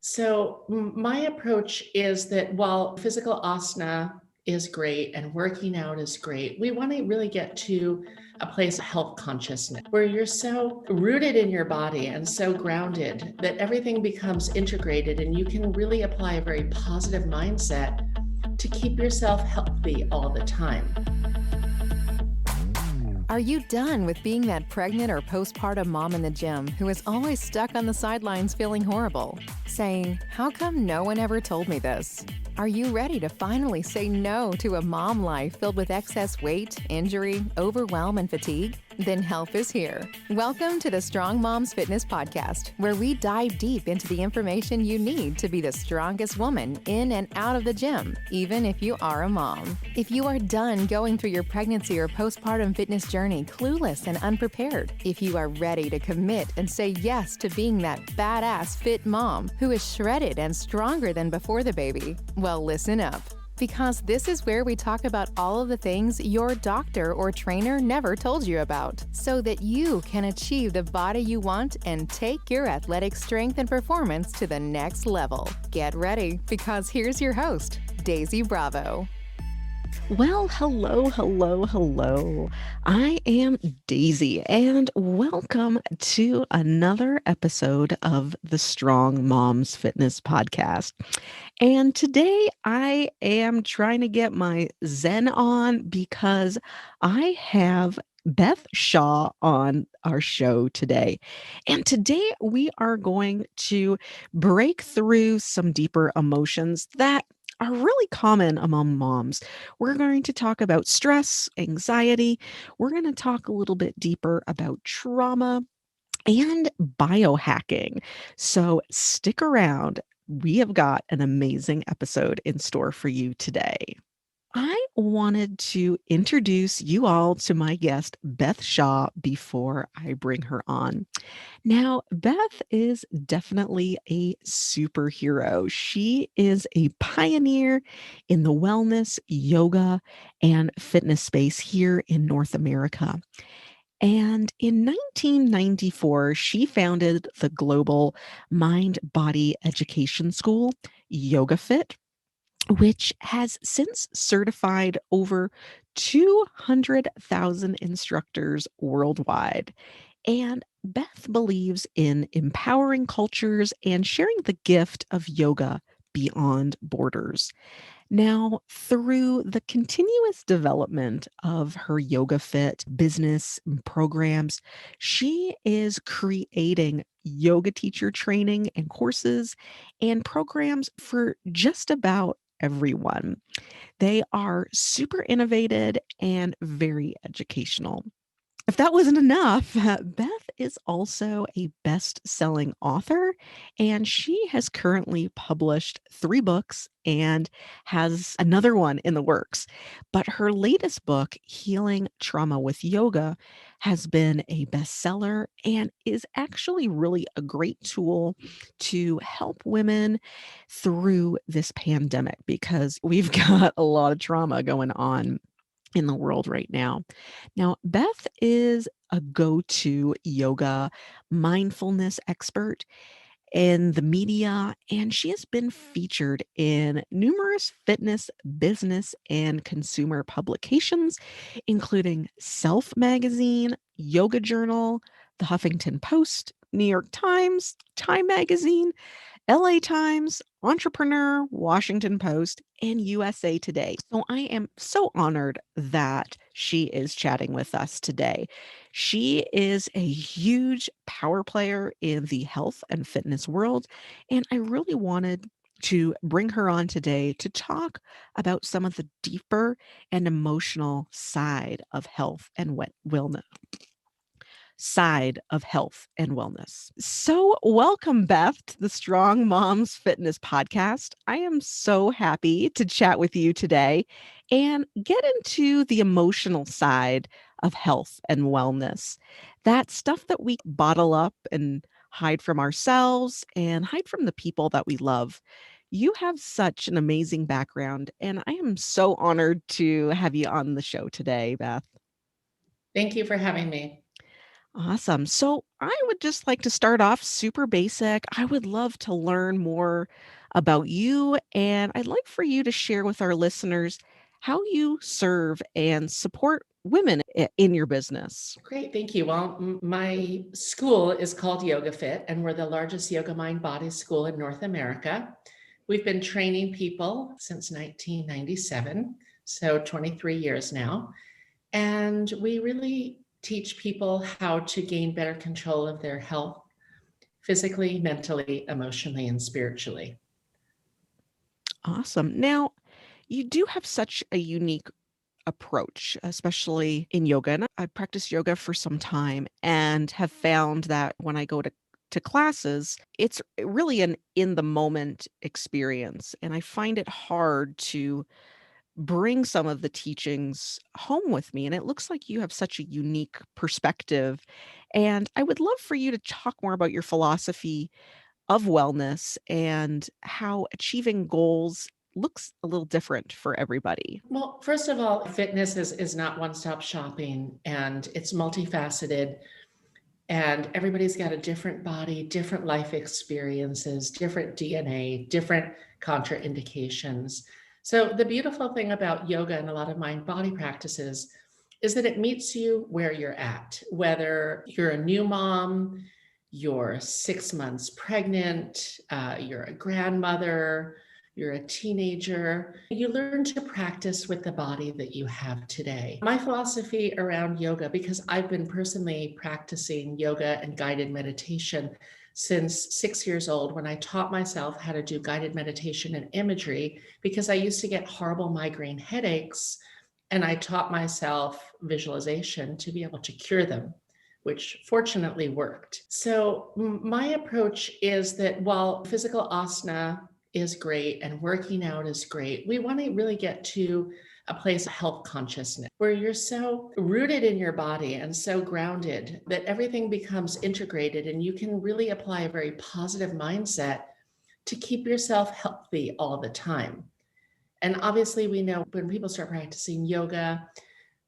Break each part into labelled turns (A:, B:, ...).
A: So my approach is that while physical asana is great and working out is great, we want to really get to a place of health consciousness where you're so rooted in your body and so grounded that everything becomes integrated and you can really apply a very positive mindset to keep yourself healthy all the time.
B: Are you done with being that pregnant or postpartum mom in the gym who is always stuck on the sidelines feeling horrible, saying, "How come no one ever told me this?" Are you ready to finally say no to a mom life filled with excess weight, injury, overwhelm, and fatigue? Then help is here. Welcome to the Strong Moms Fitness Podcast, where we dive deep into the information you need to be the strongest woman in and out of the gym, even if you are a mom. If you are done going through your pregnancy or postpartum fitness journey clueless and unprepared, if you are ready to commit and say yes to being that badass fit mom who is shredded and stronger than before the baby, well, listen up. Because this is where we talk about all of the things your doctor or trainer never told you about, so that you can achieve the body you want and take your athletic strength and performance to the next level. Get ready, because here's your host, Daisy Bravo.
C: Well, hello. I am Daisy, and welcome to another episode of the Strong Moms Fitness Podcast. And today I am trying to get my Zen on because I have Beth Shaw on our show today. And today we are going to break through some deeper emotions that are really common among moms. We're going to talk about stress, anxiety. We're going to talk a little bit deeper about trauma and biohacking. So stick around. We have got an amazing episode in store for you today. I wanted to introduce you all to my guest, Beth Shaw, before I bring her on. Now, Beth is definitely a superhero. She is a pioneer in the wellness, yoga, and fitness space here in North America. And in 1994, she founded the global mind body education school, YogaFit, which has since certified over 200,000 instructors worldwide. And Beth believes in empowering cultures and sharing the gift of yoga beyond borders. Now, through the continuous development of her YogaFit business and programs, she is creating yoga teacher training and courses and programs for just about everyone. They are super innovative and very educational. If that wasn't enough, Beth is also a best-selling author, and she has currently published 3 books and has another one in the works. But her latest book, Healing Trauma with Yoga, has been a bestseller and is actually really a great tool to help women through this pandemic because we've got a lot of trauma going on in the world right now. Now, Beth is a go-to yoga mindfulness expert in the media, and she has been featured in numerous fitness, business, and consumer publications, including Self Magazine, Yoga Journal, The Huffington Post, New York Times, Time Magazine, LA Times, Entrepreneur, Washington Post, and USA Today. So I am so honored that she is chatting with us today. She is a huge power player in the health and fitness world, and I really wanted to bring her on today to talk about some of the deeper and emotional side of health and wellness. So, welcome, Beth, to the Strong Moms Fitness Podcast. I am so happy to chat with you today and get into the emotional side of health and wellness. That stuff that we bottle up and hide from ourselves and hide from the people that we love. You have such an amazing background, and I am so honored to have you on the show today, Beth.
A: Thank you for having me.
C: Awesome. So I would just like to start off super basic. I would love to learn more about you, and I'd like for you to share with our listeners how you serve and support women in your business.
A: Great, thank you. Well, my school is called YogaFit, and we're the largest yoga mind body school in North America. We've been training people since 1997, so 23 years now. And we really teach people how to gain better control of their health physically, mentally, emotionally, and spiritually.
C: Awesome. Now, you do have such a unique approach, especially in yoga. And I practiced yoga for some time and have found that when I go to classes, it's really an in the moment experience. And I find it hard to bring some of the teachings home with me. And it looks like you have such a unique perspective. And I would love for you to talk more about your philosophy of wellness and how achieving goals looks a little different for everybody.
A: Well, first of all, fitness is not one stop shopping and it's multifaceted. And everybody's got a different body, different life experiences, different DNA, different contraindications. So, the beautiful thing about yoga and a lot of mind body practices is that it meets you where you're at, whether you're a new mom, you're 6 months pregnant, you're a grandmother, you're a teenager. You learn to practice with the body that you have today. My philosophy around yoga, because I've been personally practicing yoga and guided meditation since 6 years old, when I taught myself how to do guided meditation and imagery, because I used to get horrible migraine headaches, and I taught myself visualization to be able to cure them, which fortunately worked. So, my approach is that while physical asana is great and working out is great, we want to really get to a place of health consciousness where you're so rooted in your body and so grounded that everything becomes integrated and you can really apply a very positive mindset to keep yourself healthy all the time. And obviously, we know when people start practicing yoga,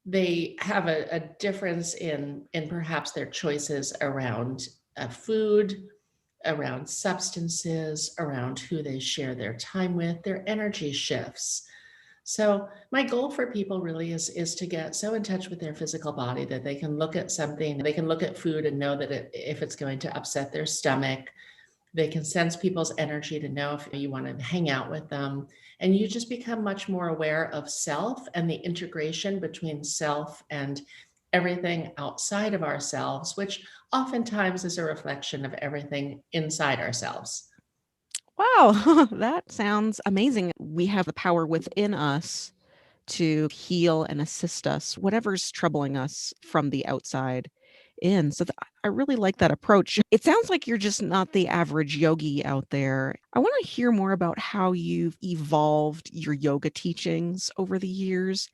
A: they have a difference in perhaps their choices around food, around substances, around who they share their time with, their energy shifts. So my goal for people really is to get so in touch with their physical body that they can look at something, they can look at food and know that if it's going to upset their stomach, they can sense people's energy to know if you want to hang out with them. And you just become much more aware of self and the integration between self and everything outside of ourselves, which oftentimes is a reflection of everything inside ourselves.
C: Wow, that sounds amazing. We have the power within us to heal and assist us, whatever's troubling us from the outside in. So I really like that approach. It sounds like you're just not the average yogi out there. I want to hear more about how you've evolved your yoga teachings over the years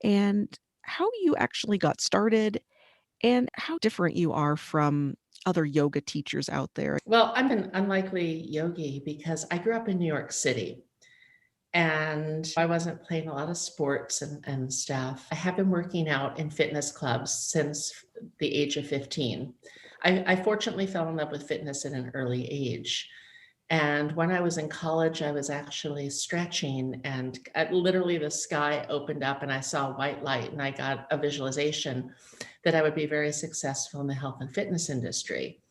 C: and how you actually got started and how different you are from other yoga teachers out there.
A: Well, I'm an unlikely yogi because I grew up in New York City and I wasn't playing a lot of sports and stuff. I have been working out in fitness clubs since the age of 15. I fortunately fell in love with fitness at an early age. And when I was in college, I was actually stretching, and literally the sky opened up and I saw white light, and I got a visualization that I would be very successful in the health and fitness industry.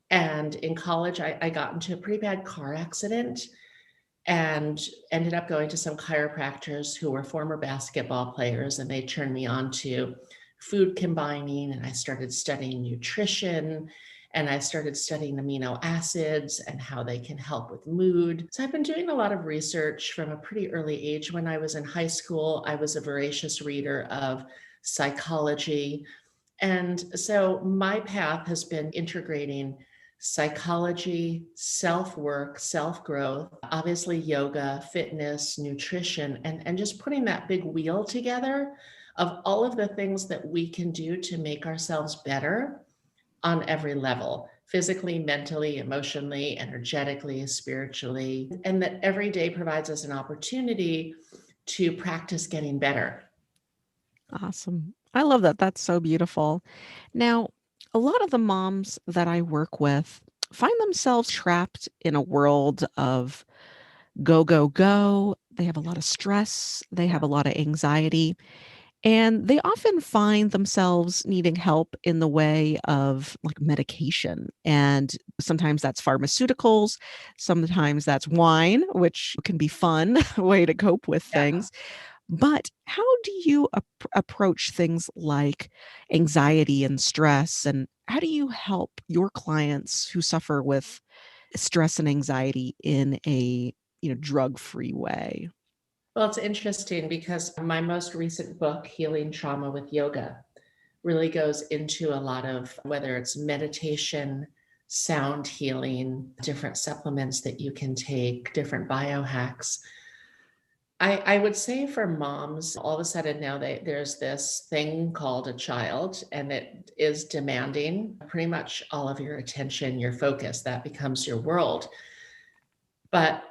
A: And in college, I got into a pretty bad car accident and ended up going to some chiropractors who were former basketball players, and they turned me on to food combining, and I started studying nutrition, and I started studying amino acids and how they can help with mood. So I've been doing a lot of research from a pretty early age. When I was in high school, I was a voracious reader of psychology, and so my path has been integrating psychology, self work, self growth, obviously yoga, fitness, nutrition, and just putting that big wheel together of all of the things that we can do to make ourselves better on every level, physically, mentally, emotionally, energetically, spiritually, and that every day provides us an opportunity to practice getting better.
C: Awesome. I love that. That's so beautiful. Now, A lot of the moms that I work with find themselves trapped in a world of go, go, go. They have a lot of stress, they have a lot of anxiety, and they often find themselves needing help in the way of like medication. And sometimes that's pharmaceuticals, sometimes that's wine, which can be fun way to cope with
A: Yeah.
C: things. But how do you approach things like anxiety and stress? And how do you help your clients who suffer with stress and anxiety in a drug-free way?
A: Well, it's interesting because my most recent book, Healing Trauma with Yoga, really goes into a lot of whether it's meditation, sound healing, different supplements that you can take, different biohacks. I would say for moms, all of a sudden now there's this thing called a child, and it is demanding pretty much all of your attention, your focus. That becomes your world. But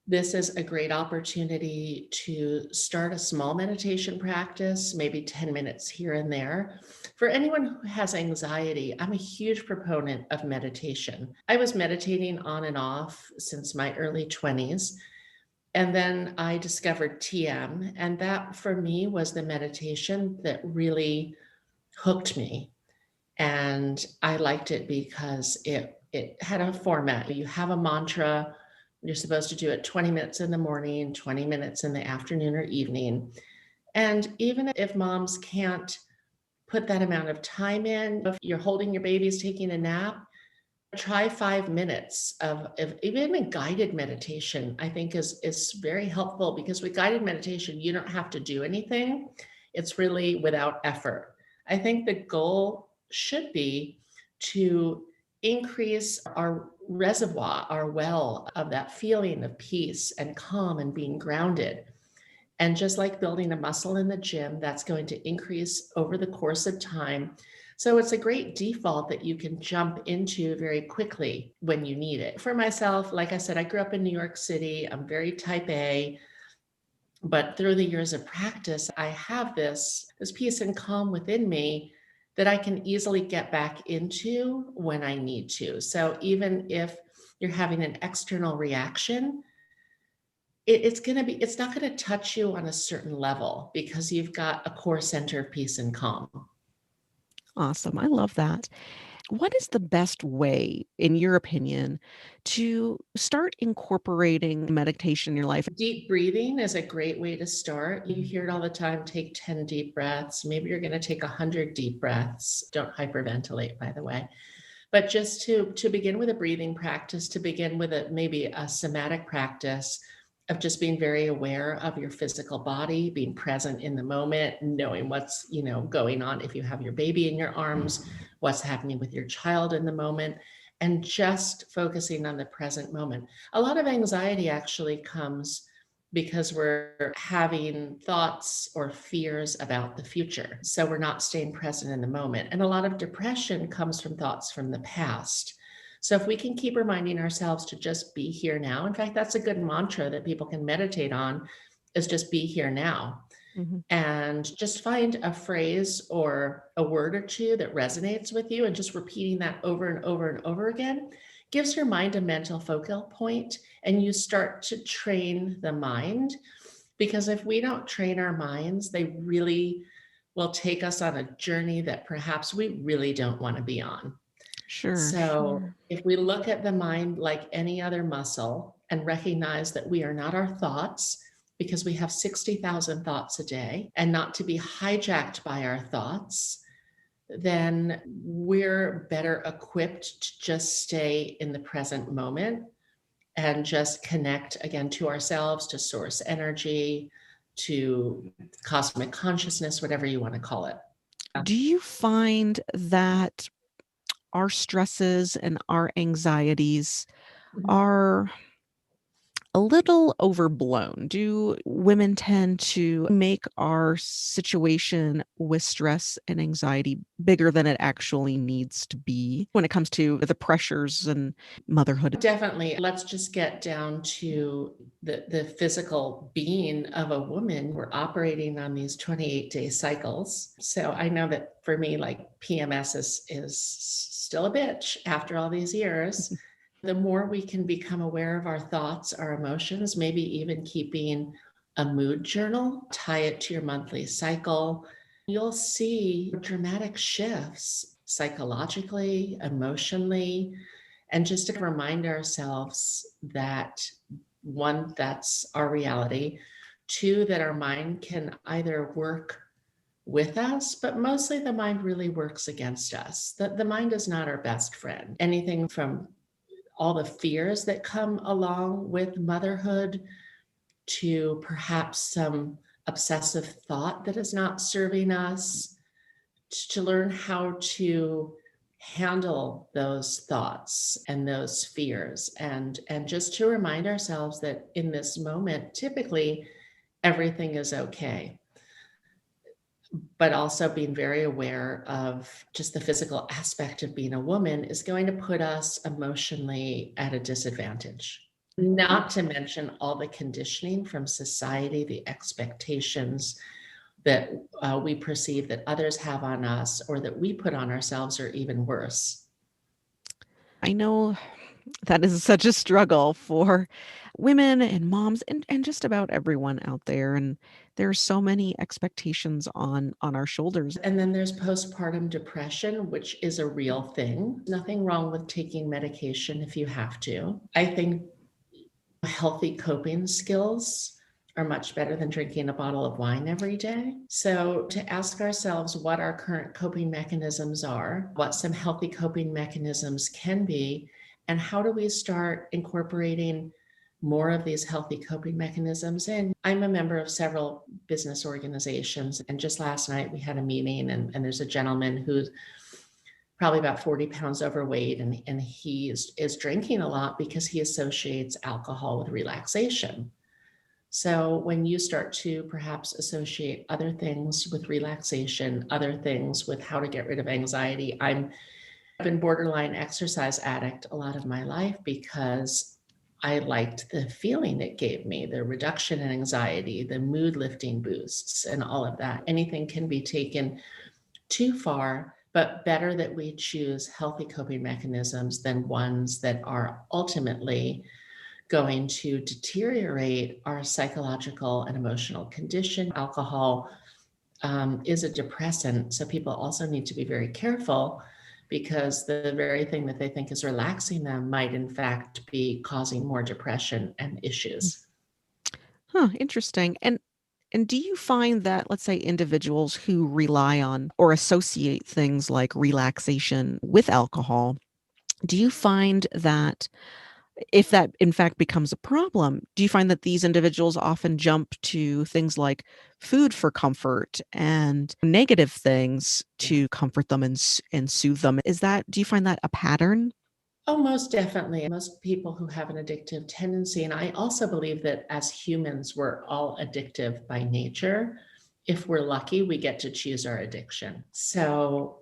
A: this is a great opportunity to start a small meditation practice, maybe 10 minutes here and there. For anyone who has anxiety, I'm a huge proponent of meditation. I was meditating on and off since my early 20s. And then I discovered TM, and that for me was the meditation that really hooked me. And I liked it because it had a format. You have a mantra. You're supposed to do it 20 minutes in the morning, 20 minutes in the afternoon or evening. And even if moms can't put that amount of time in, if you're holding your babies, taking a nap, try 5 minutes of even a guided meditation. I think is very helpful, because with guided meditation, you don't have to do anything. It's really without effort. I think the goal should be to increase our reservoir, our well of that feeling of peace and calm and being grounded. And just like building a muscle in the gym, that's going to increase over the course of time. So it's a great default that you can jump into very quickly when you need it. For myself, like I said, I grew up in New York City. I'm very type A, but through the years of practice, I have this peace and calm within me that I can easily get back into when I need to. So even if you're having an external reaction, it's not going to touch you on a certain level, because you've got a core center of peace and calm.
C: Awesome. I love that. What is the best way, in your opinion, to start incorporating meditation in your life?
A: Deep breathing is a great way to start. You hear it all the time: take 10 deep breaths. Maybe you're going to take 100 deep breaths. Don't hyperventilate, by the way. But just to begin with a breathing practice, to begin with maybe a somatic practice of just being very aware of your physical body, being present in the moment, knowing what's going on if you have your baby in your arms, what's happening with your child in the moment, and just focusing on the present moment. A lot of anxiety actually comes because we're having thoughts or fears about the future. So we're not staying present in the moment. And a lot of depression comes from thoughts from the past. So if we can keep reminding ourselves to just be here now, in fact, that's a good mantra that people can meditate on, is just be here now.
C: Mhm.
A: And just find a phrase or a word or two that resonates with you, and just repeating that over and over and over again gives your mind a mental focal point, and you start to train the mind. Because if we don't train our minds, they really will take us on a journey that perhaps we really don't want to be on.
C: Sure,
A: So
C: sure.
A: if we look at the mind like any other muscle and recognize that we are not our thoughts, because we have 60,000 thoughts a day, and not to be hijacked by our thoughts, then we're better equipped to just stay in the present moment and just connect again to ourselves, to source energy, to cosmic consciousness, whatever you want to call it.
C: Do you find that our stresses and our anxieties
A: Mhm.
C: are a little overblown? Do women tend to make our situation with stress and anxiety bigger than it actually needs to be when it comes to the pressures and motherhood?
A: Definitely. Let's just get down to the physical being of a woman. We're operating on these 28-day cycles. So I know that for me, like PMS is still a bitch after all these years. The more we can become aware of our thoughts, our emotions, maybe even keeping a mood journal, tie it to your monthly cycle, you'll see dramatic shifts psychologically, emotionally, and just to remind ourselves that one, that's our reality. Two, that our mind can either work with us, but mostly the mind really works against us. The mind is not our best friend. Anything from all the fears that come along with motherhood to perhaps some obsessive thought that is not serving us, to learn how to handle those thoughts and those fears, and just to remind ourselves that in this moment typically everything is okay, but also being very aware of just the physical aspect of being a woman is going to put us emotionally at a disadvantage. Not to mention all the conditioning from society, the expectations that we perceive that others have on us or that we put on ourselves, or even worse.
C: I know that is such a struggle for women and moms and just about everyone out there. And there are so many expectations on our shoulders.
A: And then there's postpartum depression, which is a real thing. Nothing wrong with taking medication if you have to. I think healthy coping skills are much better than drinking a bottle of wine every day. So to ask ourselves what our current coping mechanisms are, what some healthy coping mechanisms can be, and how do we start incorporating more of these healthy coping mechanisms in. I'm a member of several business organizations, and just last night we had a meeting, and there's a gentleman who's probably about 40 pounds overweight, and he is drinking a lot because he associates alcohol with relaxation. So when you start to perhaps associate other things with relaxation, other things with how to get rid of anxiety, I've been borderline exercise addict a lot of my life because I liked the feeling it gave me, the reduction in anxiety, the mood lifting boosts, and all of that. Anything can be taken too far, but better that we choose healthy coping mechanisms than ones that are ultimately going to deteriorate our psychological and emotional condition. Alcohol is a depressant, so people also need to be very careful because the very thing that they think is relaxing them might in fact be causing more depression and issues.
C: Huh, interesting. And do you find that, let's say, individuals who rely on or associate things like relaxation with alcohol, do you find that if that in fact becomes a problem, do you find that these individuals often jump to things like food for comfort and negative things to comfort them and soothe them? Do you find that a pattern?
A: Oh, most definitely. Most people who have an addictive tendency, and I also believe that as humans, we're all addictive by nature. If we're lucky, we get to choose our addiction. So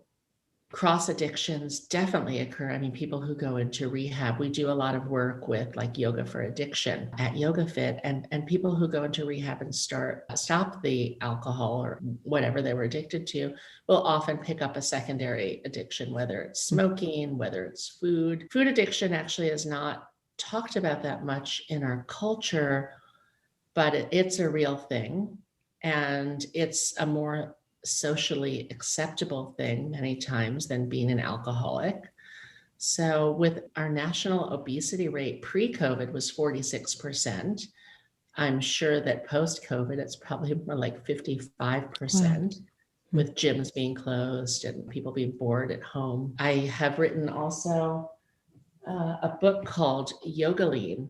A: cross addictions definitely occur. I mean, people who go into rehab, we do a lot of work with like yoga for addiction at YogaFit, and people who go into rehab and stop the alcohol or whatever they were addicted to will often pick up a secondary addiction, whether it's smoking, whether it's food. Food addiction actually is not talked about that much in our culture, but it's a real thing. And it's a more socially acceptable thing many times than being an alcoholic. So with our national obesity rate pre-COVID was 46%. I'm sure that post-COVID, it's probably more like 55%,
C: Wow.
A: with gyms being closed and people being bored at home. I have written also a book called Yoga Lean.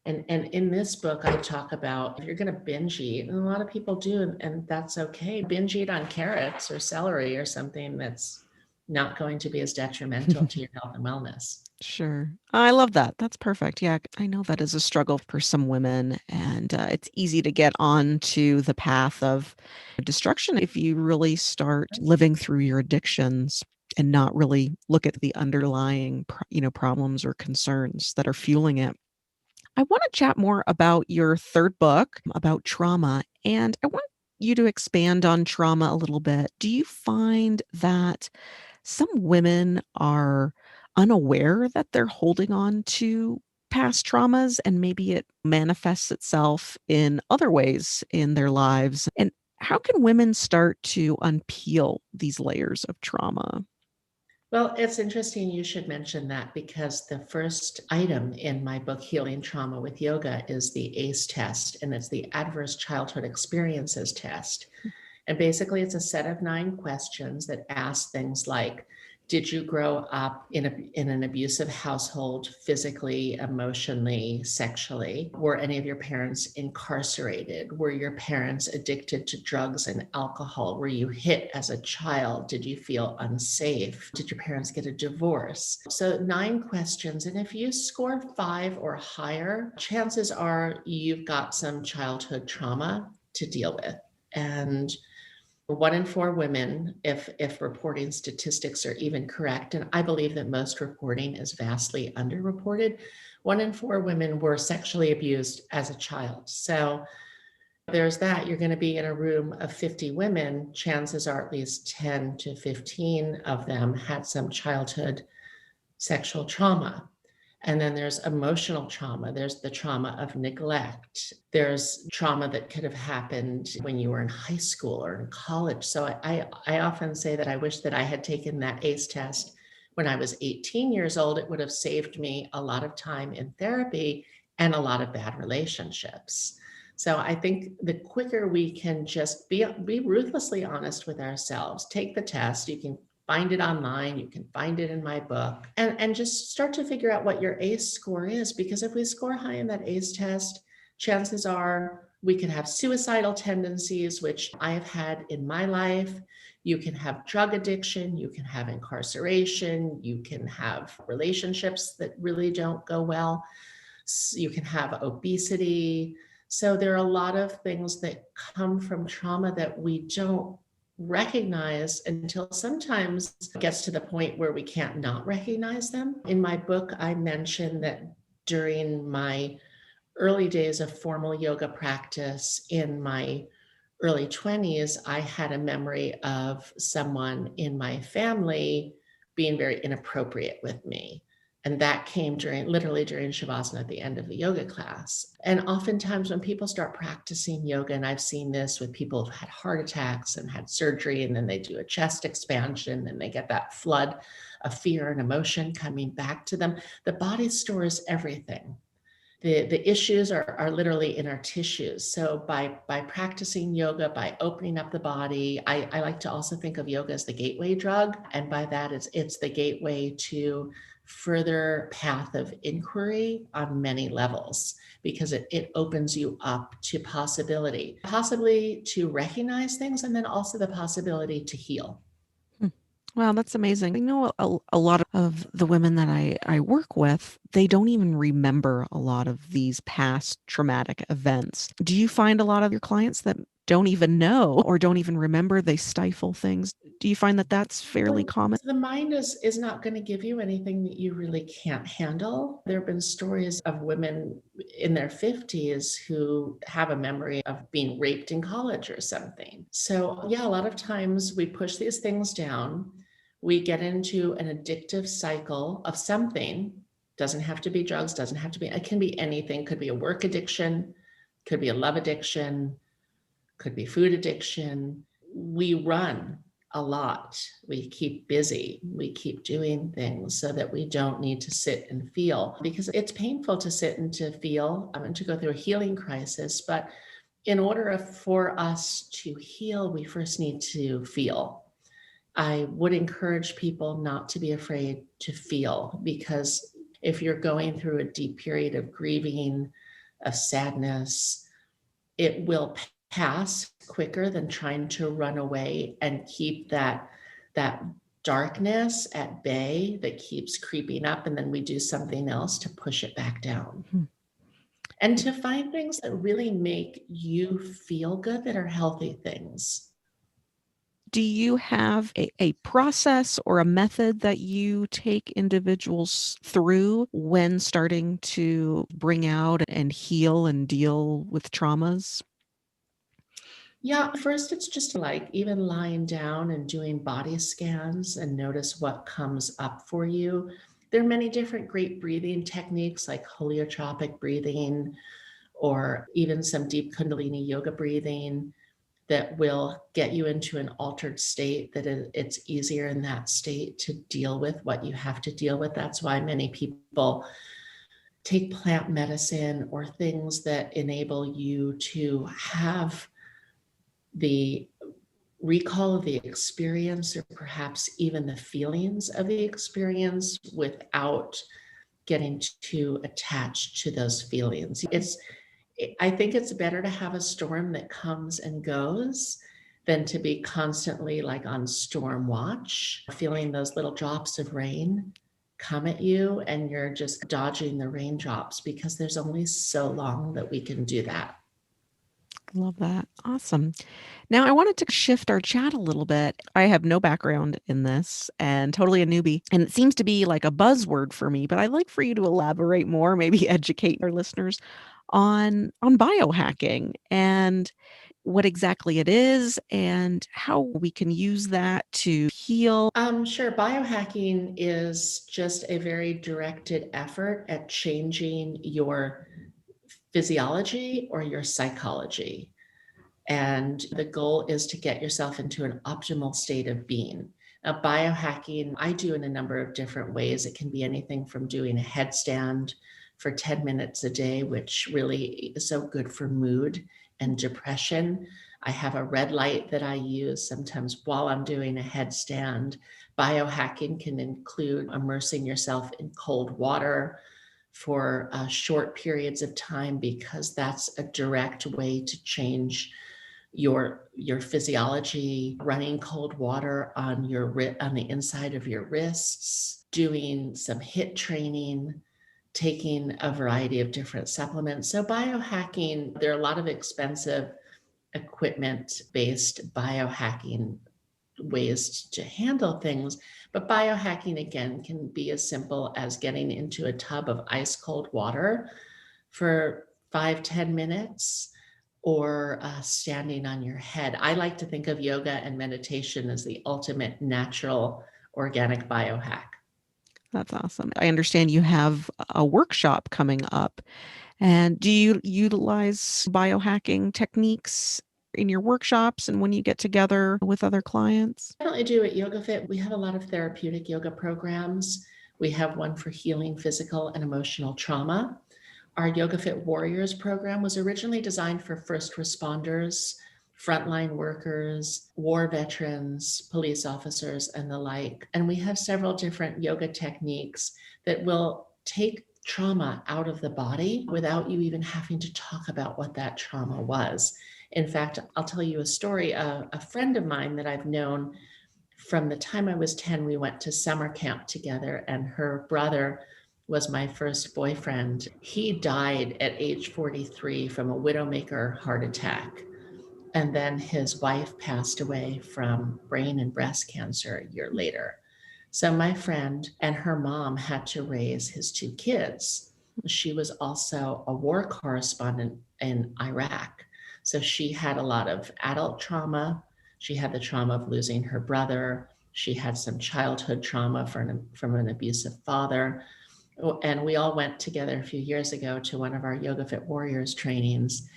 A: And in this book, I talk about if you're going to binge eat, and a lot of people do, and that's okay. Binge eat on carrots or celery or something that's not going to be as detrimental to your health and wellness.
C: Sure. I love that. That's perfect. Yeah, I know that is a struggle for some women, and it's easy to get on to the path of destruction if you really start living through your addictions and not really look at the underlying, problems or concerns that are fueling it. I want to chat more about your third book about trauma, and I want you to expand on trauma a little bit. Do you find that some women are unaware that they're holding on to past traumas and maybe it manifests itself in other ways in their lives? And how can women start to unpeel these layers of trauma?
A: Well, it's interesting you should mention that because the first item in my book, Healing Trauma with Yoga, is the ACE test, and it's the Adverse Childhood Experiences test. And basically, it's a set of 9 questions that ask things like, did you grow up in an abusive household, physically, emotionally, sexually? Were any of your parents incarcerated? Were your parents addicted to drugs and alcohol? Were you hit as a child? Did you feel unsafe? Did your parents get a divorce? So 9 questions. And if you score 5 or higher, chances are you've got some childhood trauma to deal with. And 1 in 4 women, if reporting statistics are even correct, and I believe that most reporting is vastly underreported, 1 in 4 women were sexually abused as a child. So there's that. You're going to be in a room of 50 women. Chances are at least 10 to 15 of them had some childhood sexual trauma. And then there's emotional trauma. There's the trauma of neglect. There's trauma that could have happened when you were in high school or in college. So I often say that I wish that I had taken that ACE test when I was 18 years old. It would have saved me a lot of time in therapy and a lot of bad relationships. So I think the quicker we can just be ruthlessly honest with ourselves, take the test. You can find it online. You can find it in my book, and just start to figure out what your ACE score is. Because if we score high in that ACE test, chances are we can have suicidal tendencies, which I have had in my life. You can have drug addiction, you can have incarceration, you can have relationships that really don't go well, you can have obesity. So there are a lot of things that come from trauma that we don't recognize until sometimes it gets to the point where we can't not recognize them. In my book, I mentioned that during my early days of formal yoga practice in my early 20s, I had a memory of someone in my family being very inappropriate with me. And that came literally during Shavasana at the end of the yoga class. And oftentimes when people start practicing yoga, and I've seen this with people who've had heart attacks and had surgery, and then they do a chest expansion and they get that flood of fear and emotion coming back to them, the body stores everything. The issues are literally in our tissues. So by practicing yoga, by opening up the body, I like to also think of yoga as the gateway drug. And by that, it's the gateway to further path of inquiry on many levels, because it opens you up to possibly to recognize things, and then also the possibility to heal.
C: Hmm. Wow, that's amazing. I know a lot of the women that I work with, they don't even remember a lot of these past traumatic events. Do you find a lot of your clients that don't even know or don't even remember, they stifle things? Do you find that that's fairly common?
A: The mind is not going to give you anything that you really can't handle. There have been stories of women in their 50s who have a memory of being raped in college or something. So, yeah, a lot of times we push these things down. We get into an addictive cycle of something. Doesn't have to be drugs, doesn't have to be, it can be anything. Could be a work addiction, could be a love addiction, could be food addiction. We run a lot. We keep busy. We keep doing things so that we don't need to sit and feel, because it's painful to sit and to feel and to go through a healing crisis. But in order for us to heal, we first need to feel. I would encourage people not to be afraid to feel, because if you're going through a deep period of grieving, of sadness, it will pass quicker than trying to run away and keep that darkness at bay that keeps creeping up, and then we do something else to push it back down.
C: Hmm.
A: And to find things that really make you feel good, that are healthy things.
C: Do you have a process or a method that you take individuals through when starting to bring out and heal and deal with traumas?
A: Yeah, first it's just like even lying down and doing body scans and notice what comes up for you. There are many different great breathing techniques like heliotropic breathing or even some deep Kundalini yoga breathing that will get you into an altered state that it's easier in that state to deal with what you have to deal with. That's why many people take plant medicine or things that enable you to have the recall of the experience or perhaps even the feelings of the experience without getting too attached to those feelings. I think it's better to have a storm that comes and goes than to be constantly like on storm watch, feeling those little drops of rain come at you and you're just dodging the raindrops, because there's only so long that we can do that.
C: Love that. Awesome. Now, I wanted to shift our chat a little bit. I have no background in this and totally a newbie. And it seems to be like a buzzword for me, but I'd like for you to elaborate more, maybe educate our listeners on biohacking and what exactly it is and how we can use that to heal.
A: Sure. Biohacking is just a very directed effort at changing your physiology or your psychology. And the goal is to get yourself into an optimal state of being. Now, biohacking, I do in a number of different ways. It can be anything from doing a headstand for 10 minutes a day, which really is so good for mood and depression. I have a red light that I use sometimes while I'm doing a headstand. Biohacking can include immersing yourself in cold water for short periods of time, because that's a direct way to change your physiology. Running cold water on on the inside of your wrists, doing some HIIT training, taking a variety of different supplements. So biohacking, there are a lot of expensive equipment based biohacking ways to handle things. But biohacking, again, can be as simple as getting into a tub of ice cold water for 5-10 minutes, or standing on your head. I like to think of yoga and meditation as the ultimate natural organic biohack.
C: That's awesome. I understand you have a workshop coming up. And do you utilize biohacking techniques in your workshops and when you get together with other clients?
A: Definitely do at YogaFit. We have a lot of therapeutic yoga programs. We have one for healing physical and emotional trauma. Our YogaFit Warriors program was originally designed for first responders, frontline workers, war veterans, police officers, and the like. And we have several different yoga techniques that will take trauma out of the body without you even having to talk about what that trauma was. In fact, I'll tell you a story. A friend of mine that I've known from the time I was 10, we went to summer camp together, and her brother was my first boyfriend. He died at age 43 from a widowmaker heart attack. And then his wife passed away from brain and breast cancer a year later. So my friend and her mom had to raise his two kids. She was also a war correspondent in Iraq. So she had a lot of adult trauma. She had the trauma of losing her brother. She had some childhood trauma from an abusive father. And we all went together a few years ago to one of our YogaFit Warriors trainings.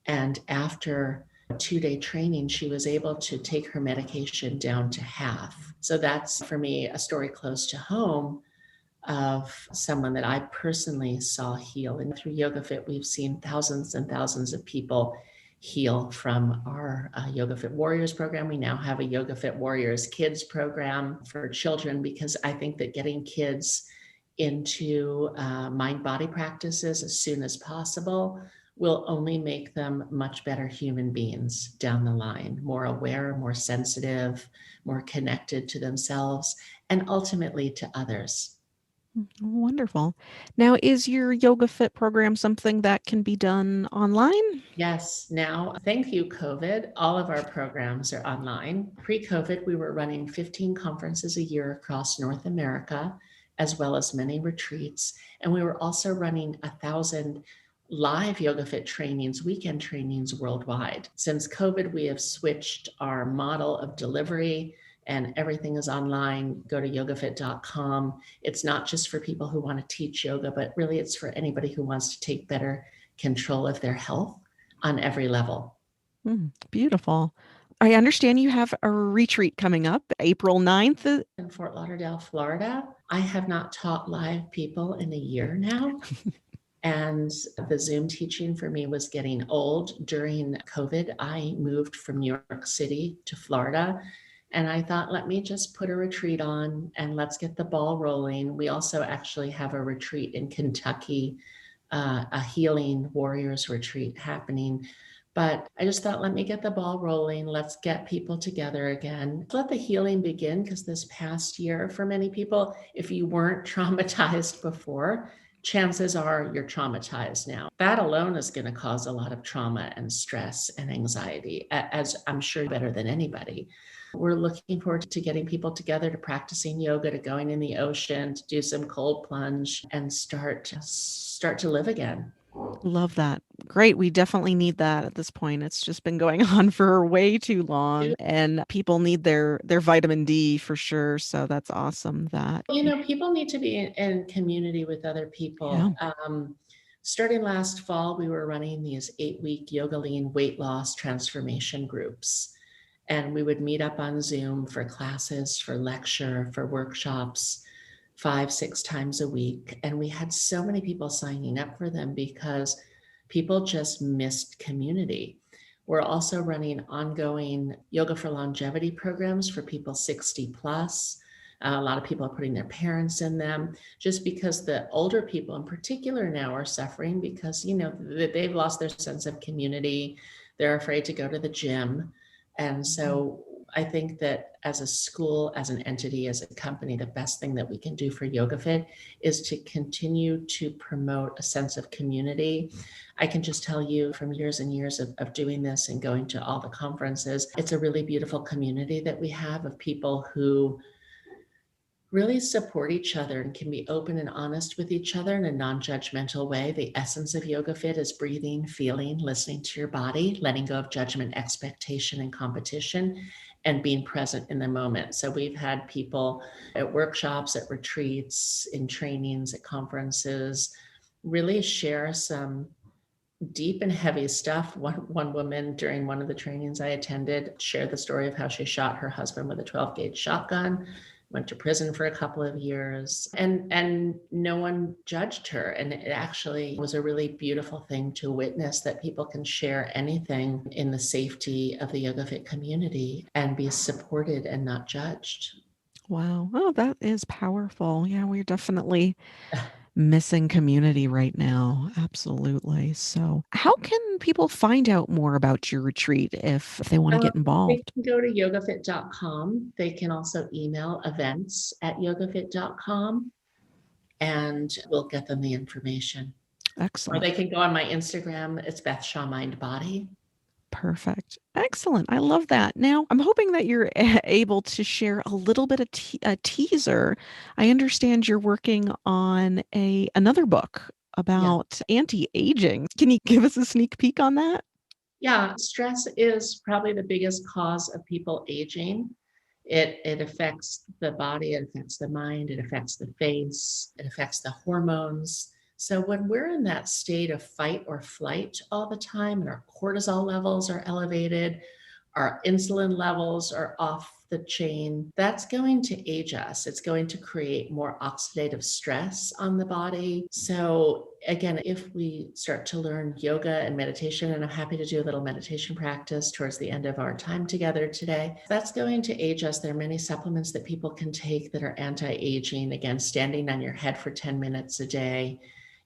A: And after a 2-day training, she was able to take her medication down to half. So that's, for me, a story close to home of someone that I personally saw heal. And through YogaFit, we've seen thousands and thousands of people heal from our YogaFit Warriors program. We now have a YogaFit Warriors Kids program for children, because I think that getting kids into mind-body practices as soon as possible will only make them much better human beings down the line, more aware, more sensitive, more connected to themselves, and ultimately to others.
C: Wonderful. Now, is your Yoga Fit program something that can be done online?
A: Yes, now, thank you, COVID. All of our programs are online. Pre-COVID, we were running 15 conferences a year across North America, as well as many retreats. And we were also running 1,000 live YogaFit trainings, weekend trainings worldwide. Since COVID, we have switched our model of delivery and everything is online. Go to yogafit.com. It's not just for people who want to teach yoga, but really it's for anybody who wants to take better control of their health on every level.
C: Beautiful. I understand you have a retreat coming up April 9th.
A: In Fort Lauderdale, Florida, I have not taught live people in a year now. And the Zoom teaching for me was getting old. During COVID, I moved from New York City to Florida. And I thought, let me just put a retreat on and let's get the ball rolling. We also actually have a retreat in Kentucky, a healing warriors retreat happening. But I just thought, let me get the ball rolling. Let's get people together again. Let the healing begin, because this past year, for many people, if you weren't traumatized before, chances are you're traumatized now. That alone is going to cause a lot of trauma and stress and anxiety, as I'm sure better than anybody. We're looking forward to getting people together, to practicing yoga, to going in the ocean, to do some cold plunge and start to live again.
C: Love that. Great. We definitely need that at this point. It's just been going on for way too long and people need their vitamin D for sure. So that's awesome that
A: People need to be in community with other people.
C: Yeah.
A: Starting last fall, we were running these 8-week yoga lean weight loss transformation groups. And we would meet up on Zoom for classes, for lecture, for workshops, 5-6 times a week. And we had so many people signing up for them because people just missed community. We're also running ongoing yoga for longevity programs for people 60 plus. A lot of people are putting their parents in them, just because the older people in particular now are suffering because, they've lost their sense of community. They're afraid to go to the gym. And so I think that as a school, as an entity, as a company, the best thing that we can do for YogaFit is to continue to promote a sense of community. I can just tell you from years and years of doing this and going to all the conferences, it's a really beautiful community that we have of people who really support each other and can be open and honest with each other in a non-judgmental way. The essence of YogaFit is breathing, feeling, listening to your body, letting go of judgment, expectation, and competition, and being present in the moment. So we've had people at workshops, at retreats, in trainings, at conferences, really share some deep and heavy stuff. One woman during one of the trainings I attended shared the story of how she shot her husband with a 12-gauge shotgun, went to prison for a couple of years, and no one judged her. And it actually was a really beautiful thing to witness, that people can share anything in the safety of the YogaFit community and be supported and not judged.
C: Wow. Oh, that is powerful. Yeah, we're definitely missing community right now. Absolutely. So, how can people find out more about your retreat if they want to get
A: They
C: involved?
A: can go to yogafit.com. They can also email events@yogafit.com, and we'll get them the information. Or
C: Excellent.
A: they can go on my Instagram. It's Beth Shaw Mind Body.
C: Perfect. Excellent. I love that. Now, I'm hoping that you're able to share a little bit of a teaser. I understand you're working on another book
A: Yeah.
C: about anti-aging. Can you give us a sneak peek on that?
A: Yeah. Stress is probably the biggest cause of people aging. It affects the body, it affects the mind, it affects the face, it affects the hormones. So when we're in that state of fight or flight all the time, and our cortisol levels are elevated, our insulin levels are off the chain, that's going to age us. It's going to create more oxidative stress on the body. So again, if we start to learn yoga and meditation, and I'm happy to do a little meditation practice towards the end of our time together today, that's going to age us. There are many supplements that people can take that are anti-aging. Again, standing on your head for 10 minutes a day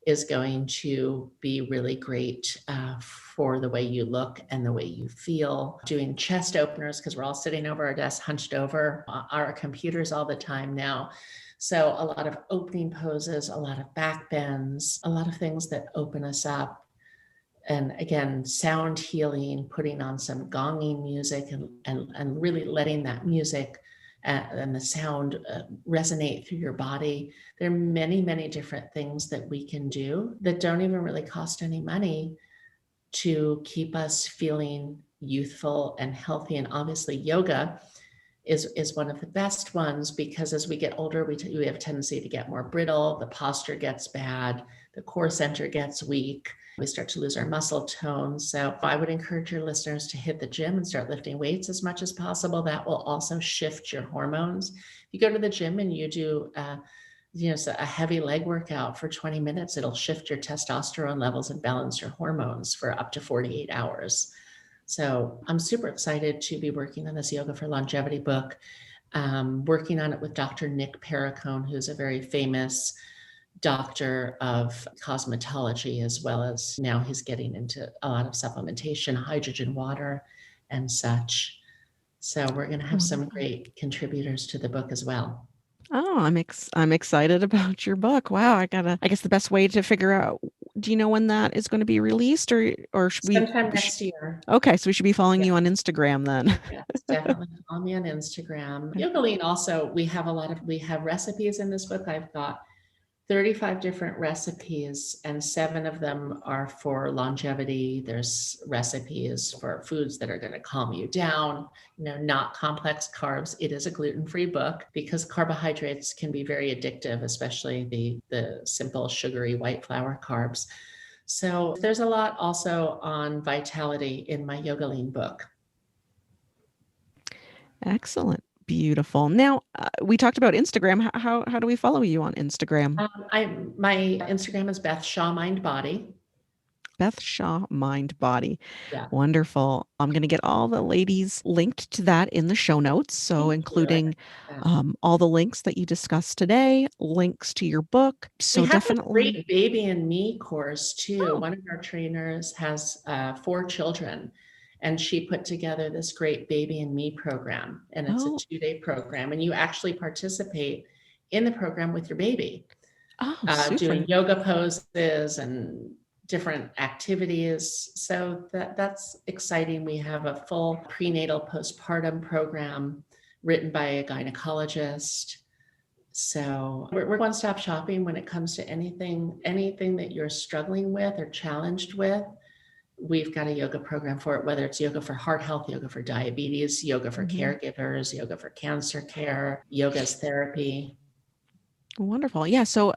A: is going to be really great for the way you look and the way you feel. Doing chest openers, because we're all sitting over our desk, hunched over our computers all the time now. So a lot of opening poses, a lot of back bends, a lot of things that open us up. And again, sound healing, putting on some gonging music and really letting that music and the sound resonate through your body. There are many, many different things that we can do that don't even really cost any money to keep us feeling youthful and healthy. And obviously yoga is one of the best ones, because as we get older, we have a tendency to get more brittle, the posture gets bad, the core center gets weak, we start to lose our muscle tone. So I would encourage your listeners to hit the gym and start lifting weights as much as possible. That will also shift your hormones. If you go to the gym and you do so a heavy leg workout for 20 minutes, it'll shift your testosterone levels and balance your hormones for up to 48 hours. So I'm super excited to be working on this Yoga for Longevity book, working on it with Dr. Nick Perricone, who's a very famous doctor of cosmetology, as well as now he's getting into a lot of supplementation, hydrogen water and such. So we're going to have some great contributors to the book as well.
C: Oh, I'm excited about your book. Wow, I guess the best way to figure out, do you know when that is going to be released, or should we?
A: Sometime next year.
C: Okay, so we should be following you on Instagram then.
A: Yes, definitely follow me on Instagram. Yogaline also, we have recipes in this book. I've got 35 different recipes, and 7 of them are for longevity. There's recipes for foods that are going to calm you down, not complex carbs. It is a gluten-free book because carbohydrates can be very addictive, especially the simple sugary white flour carbs. So there's a lot also on vitality in my Yogaline book.
C: Excellent. Beautiful. Now, we talked about Instagram. How do we follow you on Instagram?
A: My Instagram is Beth Shaw Mind Body.
C: Beth Shaw Mind Body.
A: Yeah.
C: Wonderful. I'm going to get all the ladies linked to that in the show notes. So including all the links that you discussed today, links to your book. So
A: we have
C: definitely
A: a great Baby and Me course too. One of our trainers has 4 children, and she put together this great Baby and Me program. And it's a 2-day program, and you actually participate in the program with your baby. Doing yoga poses and different activities. So that's exciting. We have a full prenatal postpartum program written by a gynecologist. So we're one-stop shopping when it comes to anything that you're struggling with or challenged with. We've got a yoga program for it, whether it's yoga for heart health, yoga for diabetes, yoga for caregivers, yoga for cancer care, yoga as therapy.
C: Wonderful. Yeah. So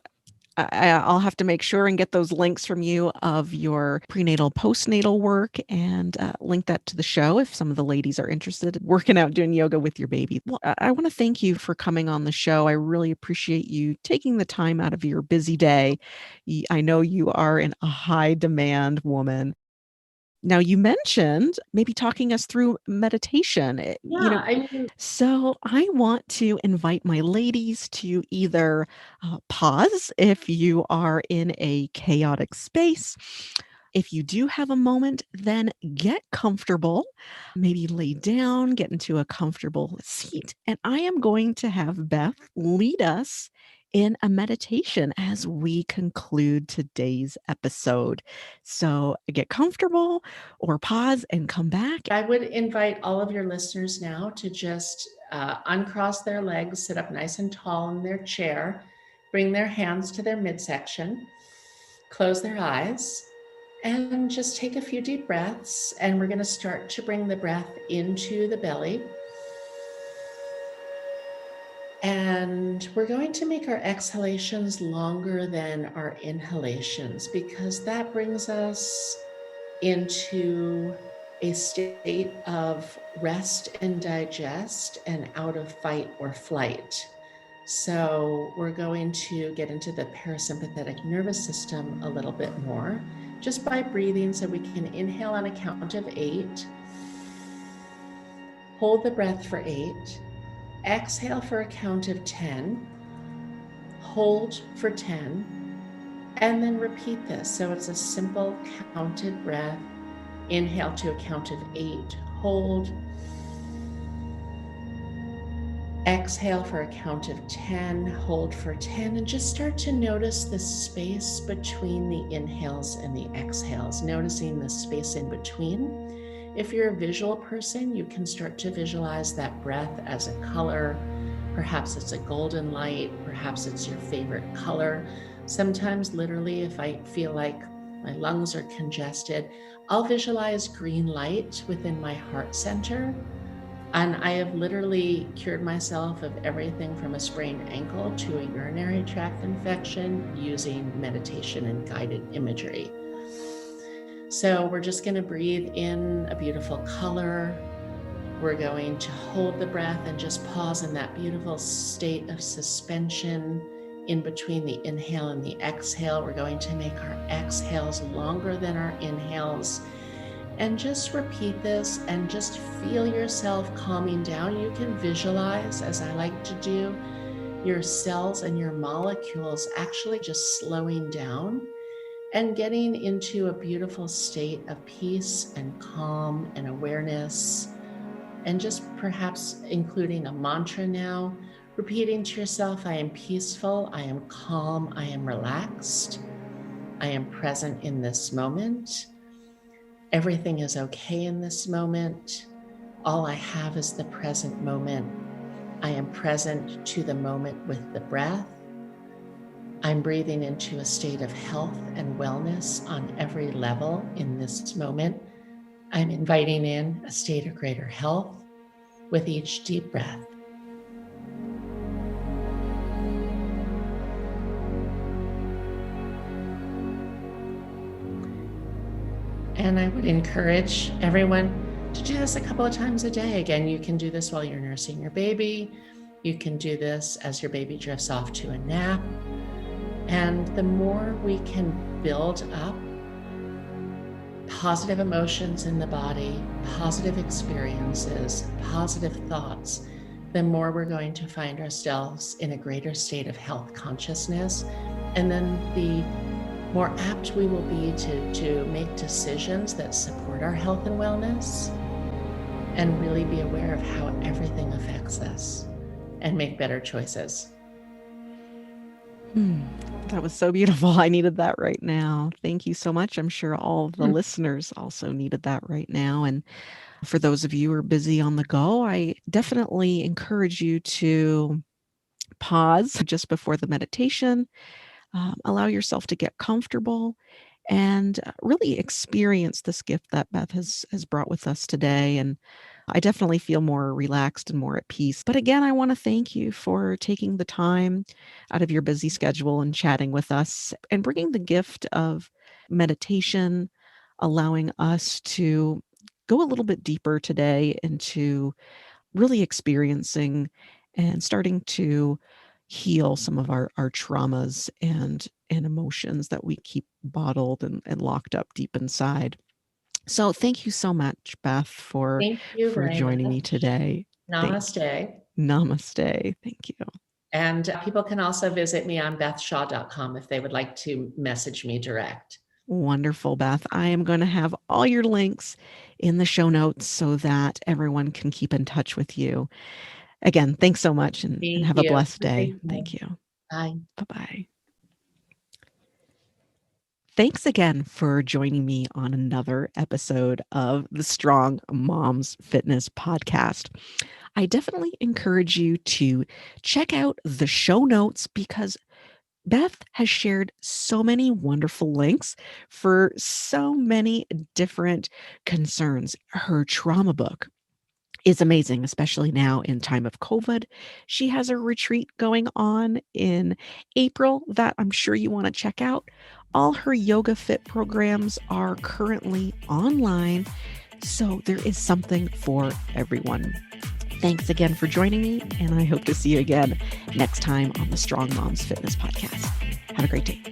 C: I'll have to make sure and get those links from you of your prenatal, postnatal work, and link that to the show if some of the ladies are interested in working out, doing yoga with your baby. Well, I want to thank you for coming on the show. I really appreciate you taking the time out of your busy day. I know you are a high demand woman. Now, you mentioned maybe talking us through meditation. So I want to invite my ladies to either pause if you are in a chaotic space. If you do have a moment, then get comfortable, maybe lay down, get into a comfortable seat. And I am going to have Beth lead us in a meditation as we conclude today's episode. So get comfortable or pause and come back.
A: I would invite all of your listeners now to just uncross their legs, sit up nice and tall in their chair, bring their hands to their midsection, close their eyes, and just take a few deep breaths. And we're going to start to bring the breath into the belly. And we're going to make our exhalations longer than our inhalations, because that brings us into a state of rest and digest and out of fight or flight. So we're going to get into the parasympathetic nervous system a little bit more just by breathing. So we can inhale on a count of 8, hold the breath for 8, exhale for a count of 10, hold for 10, And then repeat this. So it's a simple counted breath. Inhale to a count of 8, hold. Exhale for a count of 10, hold for 10, and just start to notice the space between the inhales and the exhales, noticing the space in between. If you're a visual person, you can start to visualize that breath as a color. Perhaps it's a golden light, perhaps it's your favorite color. Sometimes, literally, if I feel like my lungs are congested, I'll visualize green light within my heart center. And I have literally cured myself of everything from a sprained ankle to a urinary tract infection using meditation and guided imagery. So we're just going to breathe in a beautiful color. We're going to hold the breath and just pause in that beautiful state of suspension in between the inhale and the exhale. We're going to make our exhales longer than our inhales. And just repeat this and just feel yourself calming down. You can visualize, as I like to do, your cells and your molecules actually just slowing down and getting into a beautiful state of peace and calm and awareness. And just perhaps including a mantra now, repeating to yourself, I am peaceful, I am calm, I am relaxed, I am present in this moment. Everything is okay in this moment. All I have is the present moment. I am present to the moment with the breath. I'm breathing into a state of health and wellness on every level in this moment. I'm inviting in a state of greater health with each deep breath. And I would encourage everyone to do this a couple of times a day. Again, you can do this while you're nursing your baby. You can do this as your baby drifts off to a nap. And the more we can build up positive emotions in the body, positive experiences, positive thoughts, the more we're going to find ourselves in a greater state of health consciousness. And then the more apt we will be to make decisions that support our health and wellness, and really be aware of how everything affects us and make better choices.
C: That was so beautiful. I needed that right now. Thank you so much. I'm sure all the listeners also needed that right now. And for those of you who are busy on the go, I definitely encourage you to pause just before the meditation. Allow yourself to get comfortable and really experience this gift that Beth has brought with us today. And I definitely feel more relaxed and more at peace. But again, I want to thank you for taking the time out of your busy schedule and chatting with us and bringing the gift of meditation, allowing us to go a little bit deeper today into really experiencing and starting to heal some of our traumas and emotions that we keep bottled and locked up deep inside. So thank you so much, Beth, for
A: Thank you very
C: joining me
A: much.
C: today.
A: Namaste.
C: Namaste. Thank you.
A: And people can also visit me on bethshaw.com if they would like to message me direct.
C: Wonderful, Beth. I am going to have all your links in the show notes so that everyone can keep in touch with you. Again, thanks so much and have a blessed day. Thank you.
A: Bye.
C: Bye-bye. Thanks again for joining me on another episode of the Strong Moms Fitness Podcast. I definitely encourage you to check out the show notes because Beth has shared so many wonderful links for so many different concerns. Her trauma book is amazing, especially now in time of COVID. She has a retreat going on in April that I'm sure you want to check out. All her YogaFit programs are currently online, so there is something for everyone. Thanks again for joining me, and I hope to see you again next time on the Strong Moms Fitness Podcast. Have a great day.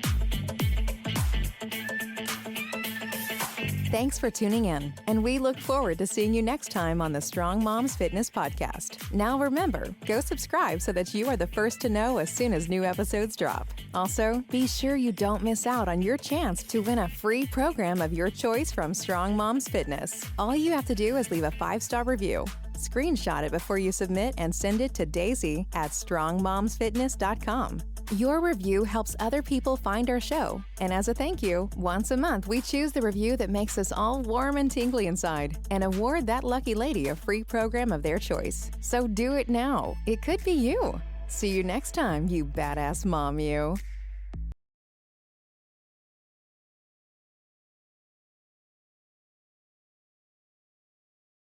B: Thanks for tuning in, and we look forward to seeing you next time on the Strong Moms Fitness Podcast. Now remember, go subscribe so that you are the first to know as soon as new episodes drop. Also, be sure you don't miss out on your chance to win a free program of your choice from Strong Moms Fitness. All you have to do is leave a 5-star review. Screenshot it before you submit and send it to Daisy at strongmomsfitness.com. Your review helps other people find our show. And as a thank you, once a month we choose the review that makes us all warm and tingly inside and award that lucky lady a free program of their choice. So do it now. It could be you. See you next time, you badass mom, you.